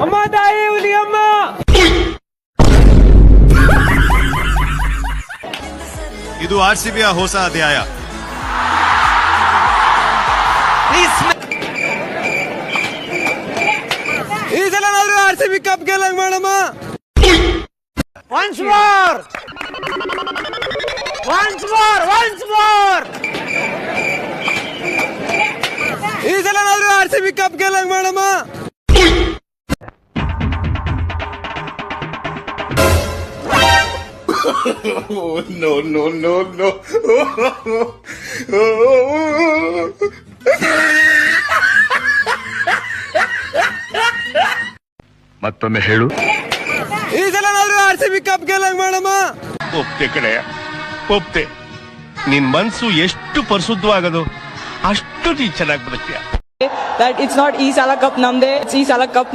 ಅಮ್ಮ ತಾಯಿ ಹುಲಿಯಮ್ಮ. ಇದು RCBಯ ಹೊಸ ಅಧ್ಯಾಯ. ಈ ಸಲ ನಾವು RCB ಕಪ್ ಗೆಲ್ಲಂಗ್ ಮಾಡಮ್ಮ. Once more! Once more! Once more! ಈ ಸಲ ನಾವು RCB ಕಪ್ ಗೆಲ್ಲಂಗ್ ಮಾಡಮ್ಮ. No, no, no, no. ಮತ್ತೊಮ್ಮೆ ಹೇಳು. ಈ ಸಲ ನಾವು RCB ಕಪ್ ಗೆಲ್ಲಂಗ್ ಮಾಡಮ್ಮ. ಒಪ್ತೆ ಕಡೆಯ ಒಪ್ತೆ. ನಿನ್ ಮನ್ಸು ಎಷ್ಟು ಪರಿಶುದ್ಧವಾಗದು ಅಷ್ಟು ನೀ ಚೆನ್ನಾಗಿ ಬದುಕ್ತೀಯ. That it's not E Sala Cup namde, it's E Sala Cup